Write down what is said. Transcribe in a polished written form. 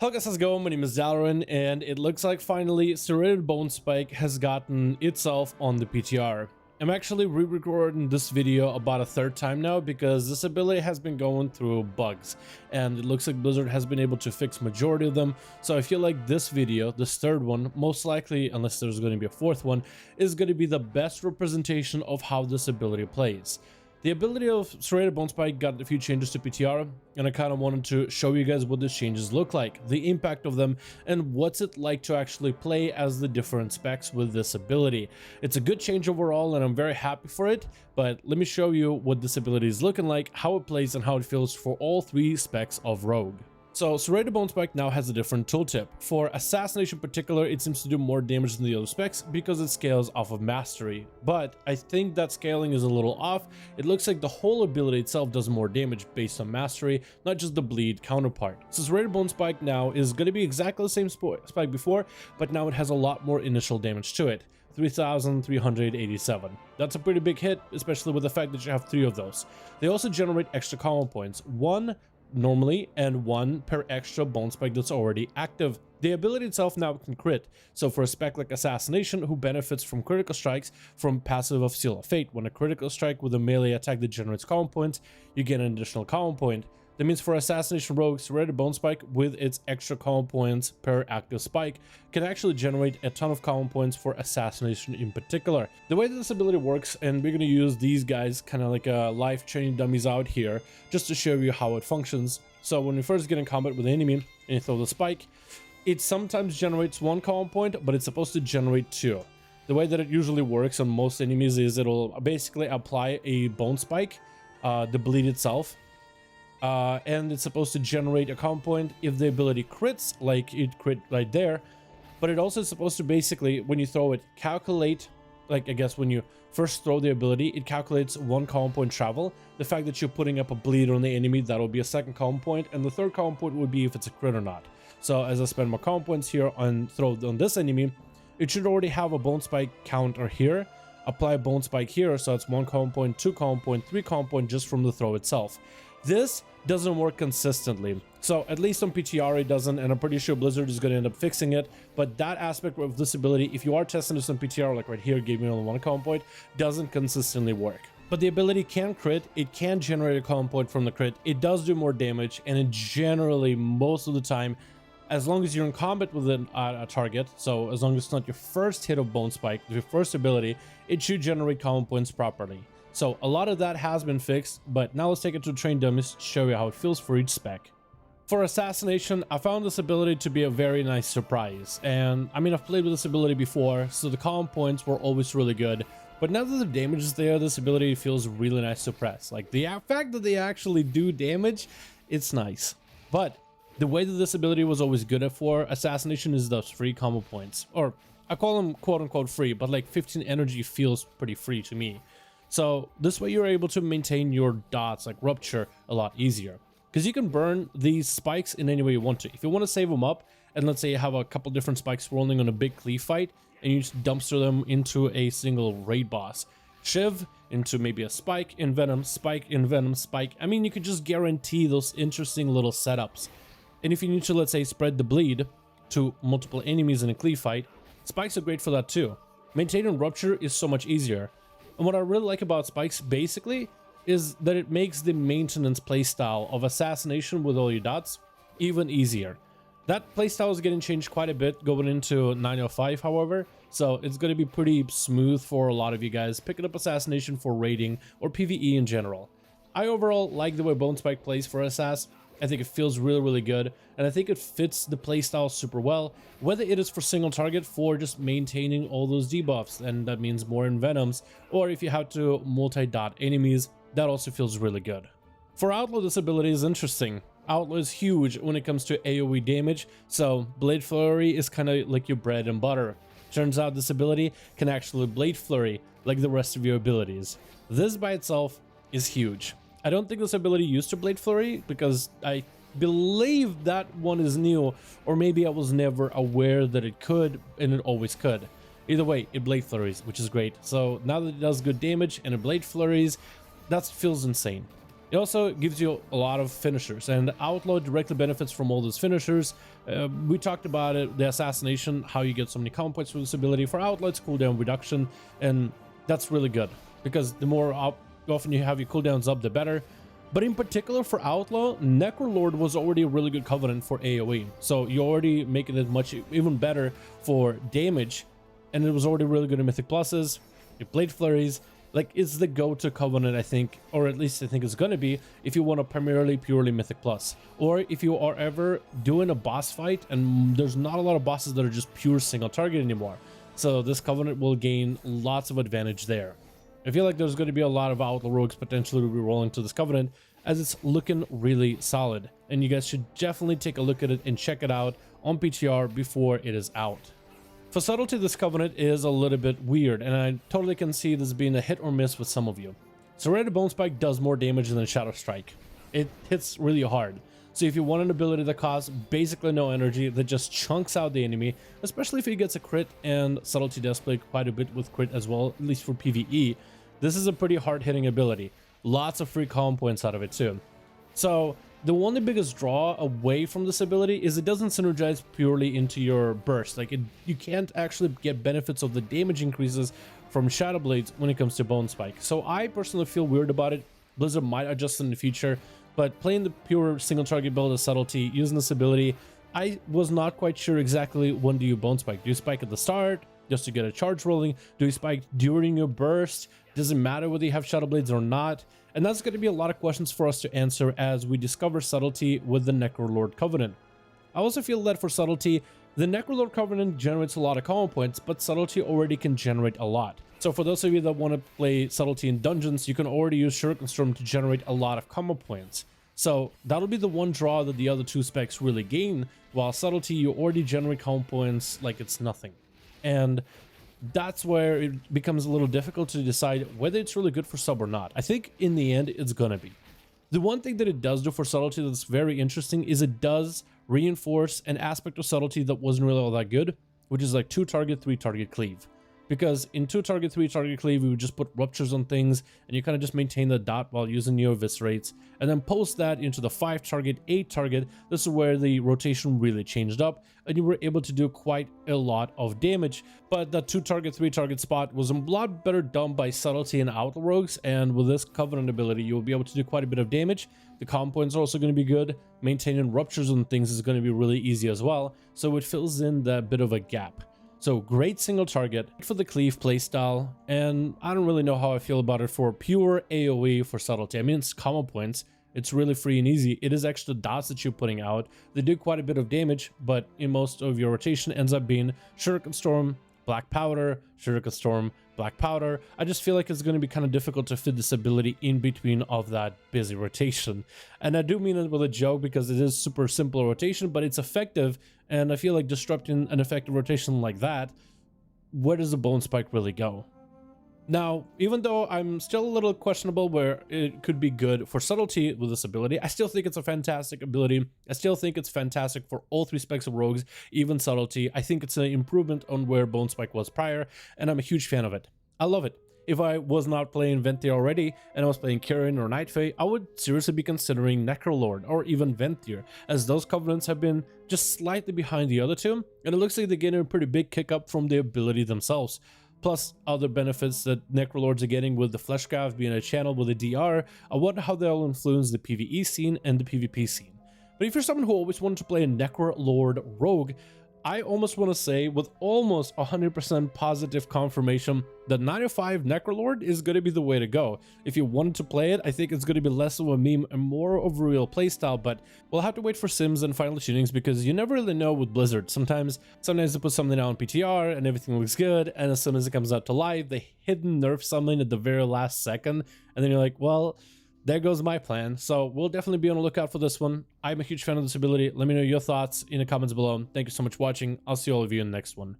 Hello guys, how's it going? My name is Dalaran, and it looks like finally Serated Bone Spike has gotten itself on the PTR. I'm actually re-recording this video about a third time now because this ability has been going through bugs, and it looks like Blizzard has been able to fix majority of them. So I feel like this video, this third one, most likely, unless there's going to be a fourth one, is going to be the best representation of how this ability plays. The ability of Serrated Bone Spike got a few changes to PTR, and I kind of wanted to show you guys what these changes look like, the impact of them, and what's it like to actually play as the different specs with this ability. It's a good change overall, and I'm very happy for it, but let me show you what this ability is looking like, how it plays, and how it feels for all three specs of Rogue. So Serrated Bone Spike now has a different tooltip. For Assassination in particular, it seems to do more damage than the other specs because it scales off of Mastery. But I think that scaling is a little off. It looks like the whole ability itself does more damage based on Mastery, not just the bleed counterpart. So Serrated Bone Spike now is going to be exactly the same spike before, but now it has a lot more initial damage to it. 3,387. That's a pretty big hit, especially with the fact that you have 3 of those. They also generate extra combo points. 1 normally and 1 per extra bone spike that's already active. The ability itself now can crit, so for a spec like Assassination, who benefits from critical strikes from passive of Seal of Fate, when a critical strike with a melee attack that generates combo points, you get an additional combo point. That means for Assassination Rogue, Serrated Bone Spike with its extra combo points per active spike can actually generate a ton of combo points for Assassination in particular. The way that this ability works, and we're going to use these guys kind of like a live training dummies out here just to show you how it functions. So when you first get in combat with an enemy and you throw the spike, it sometimes generates 1 combo point, but it's supposed to generate 2. The way that it usually works on most enemies is it'll basically apply a bone spike, the bleed itself, and it's supposed to generate a combo point if the ability crits, like it crit right there. But it also is supposed to basically, when you throw it, calculate, like I guess when you first throw the ability, it calculates 1 combo point travel. The fact that you're putting up a bleed on the enemy, that'll be a 2nd combo point, and the 3rd combo point would be if it's a crit or not. So as I spend more combo points here and throw on this enemy, it should already have a bone spike counter here. Apply a bone spike here, so it's 1 combo point, 2 combo point, 3 combo point just from the throw itself. This doesn't work consistently, so at least on PTR it doesn't, and I'm pretty sure Blizzard is going to end up fixing it. But that aspect of this ability, if you are testing this on PTR, like right here, gave me only 1 combo point, doesn't consistently work. But the ability can crit, it can generate a combo point from the crit, it does do more damage, and it generally, most of the time, as long as you're in combat with a target, so as long as it's not your first hit of Bone Spike, your first ability, it should generate combo points properly. So a lot of that has been fixed, but now let's take it to train dummies to show you how it feels for each spec. For Assassination, I found this ability to be a very nice surprise, and I mean, I've played with this ability before, so the combo points were always really good, but now that the damage is there, this ability feels really nice to press. Like, the fact that they actually do damage, it's nice. But the way that this ability was always good for Assassination is those free combo points, or I call them quote-unquote free, but like 15 energy feels pretty free to me. So this way you're able to maintain your dots like Rupture a lot easier, because you can burn these spikes in any way you want to. If you want to save them up, and let's say you have a couple different spikes rolling on a big cleave fight, and you just dumpster them into a single raid boss, Shiv into maybe a spike, Envenom, spike, Envenom, spike. I mean, you could just guarantee those interesting little setups. And if you need to, let's say, spread the bleed to multiple enemies in a cleave fight, spikes are great for that too. Maintaining Rupture is so much easier. And what I really like about spikes, basically, is that it makes the maintenance playstyle of Assassination with all your dots even easier. That playstyle is getting changed quite a bit going into 905, however, so it's going to be pretty smooth for a lot of you guys picking up Assassination for raiding or PvE in general. I overall like the way Bone Spike plays for Assass. I think it feels really good, and I think it fits the playstyle super well, whether it is for single target for just maintaining all those debuffs, and that means more Envenoms, or if you have to multi-dot enemies, that also feels really good. For Outlaw, this ability is interesting. Outlaw is huge when it comes to AoE damage, so Blade Flurry is kind of like your bread and butter. Turns out this ability can actually Blade Flurry like the rest of your abilities. This by itself is huge. I don't think this ability used to Blade Flurry, because I believe that one is new, or maybe I was never aware that it could, and it always could. Either way, it Blade Flurries, which is great. So now that it does good damage and it Blade Flurries, that feels insane. It also gives you a lot of finishers, and Outlaw directly benefits from all those finishers. We talked about it, the Assassination, how you get so many common points for this ability. For Outlaw, it's cooldown reduction, and that's really good, because the more often you have your cooldowns up, the better. But in particular for Outlaw, Necrolord was already a really good covenant for AoE, so you're already making it even better for damage, and it was already really good in Mythic Pluses, your Blade Flurries. Like, it's the go-to covenant, I think, or at least I think it's gonna be, if you want a primarily purely Mythic Plus, or if you are ever doing a boss fight and there's not a lot of bosses that are just pure single target anymore. So this covenant will gain lots of advantage there. I feel like there's going to be a lot of Outlaw rogues potentially re-rolling to this covenant, as it's looking really solid, and you guys should definitely take a look at it and check it out on PTR before it is out. For subtlety, this covenant is a little bit weird, and I totally can see this being a hit or miss with some of you. Serrated Bone Spike does more damage than Shadow Strike. It hits really hard. So if you want an ability that costs basically no energy, that just chunks out the enemy, especially if he gets a crit, and subtlety does play quite a bit with crit as well, at least for PvE, this is a pretty hard-hitting ability. Lots of free common points out of it too. So the only biggest draw away from this ability is it doesn't synergize purely into your burst. Like, you can't actually get benefits of the damage increases from Shadow Blades when it comes to Bone Spike. So I personally feel weird about it. Blizzard might adjust in the future, but playing the pure single target build of subtlety, using this ability, I was not quite sure exactly when do you Bone Spike. Do you spike at the start just to get a charge rolling? Do you spike during your burst? Does it matter whether you have Shadow Blades or not? And that's going to be a lot of questions for us to answer as we discover subtlety with the Necrolord Covenant. I also feel that for subtlety, the Necrolord Covenant generates a lot of common points, but subtlety already can generate a lot. So for those of you that want to play subtlety in dungeons, you can already use Shuriken Storm to generate a lot of common points. So that'll be the one draw that the other two specs really gain, while subtlety, you already generate common points like it's nothing. And that's where it becomes a little difficult to decide whether it's really good for sub or not. I think in the end, it's gonna be. The one thing that it does do for subtlety that's very interesting is it does reinforce an aspect of subtlety that wasn't really all that good, which is like 2-target, 3-target cleave. Because in 2-target, 3-target cleave, we would just put ruptures on things, and you kind of just maintain the dot while using your eviscerates, and then post that into the 5-target, 8-target. This is where the rotation really changed up, and you were able to do quite a lot of damage. But the 2-target, 3-target spot was a lot better done by subtlety and Outlaw rogues, and with this covenant ability, you will be able to do quite a bit of damage. The common points are also going to be good. Maintaining ruptures on things is going to be really easy as well, so it fills in that bit of a gap. So great single target for the cleave playstyle, and I don't really know how I feel about it for pure AoE for subtlety. I mean, it's common points, it's really free and easy. It is extra dots that you're putting out. They do quite a bit of damage, but in most of your rotation ends up being Shuriken Storm, Black Powder, Shuriken Storm, Black Powder. I just feel like it's going to be kind of difficult to fit this ability in between of that busy rotation. And I do mean it with a joke because it is super simple rotation, but it's effective. And I feel like disrupting an effective rotation like that, where does the Bone Spike really go? Now, even though I'm still a little questionable where it could be good for subtlety with this ability, I still think it's a fantastic ability. I still think it's fantastic for all 3 specs of rogues, even subtlety. I think it's an improvement on where Bone Spike was prior, and I'm a huge fan of it. I love it. If I was not playing Venthyr already, and I was playing Kirin or Night Fae, I would seriously be considering Necrolord or even Venthyr, as those covenants have been just slightly behind the other two, and it looks like they're getting a pretty big kick up from the ability themselves. Plus other benefits that Necrolords are getting with the Fleshcraft being a channel with a DR. I wonder how they'll influence the PvE scene and the PvP scene. But if you're someone who always wanted to play a Necrolord rogue, I almost want to say with almost 100% positive confirmation that 905 Necrolord is going to be the way to go. If you wanted to play it, I think it's going to be less of a meme and more of a real playstyle, but we'll have to wait for sims and final tunings because you never really know with Blizzard. Sometimes they put something out on PTR and everything looks good, and as soon as it comes out to live, they hidden nerf something at the very last second, and then you're like, well, there goes my plan. So we'll definitely be on the lookout for this one. I'm a huge fan of this ability. Let me know your thoughts in the comments below. Thank you so much for watching. I'll see all of you in the next one.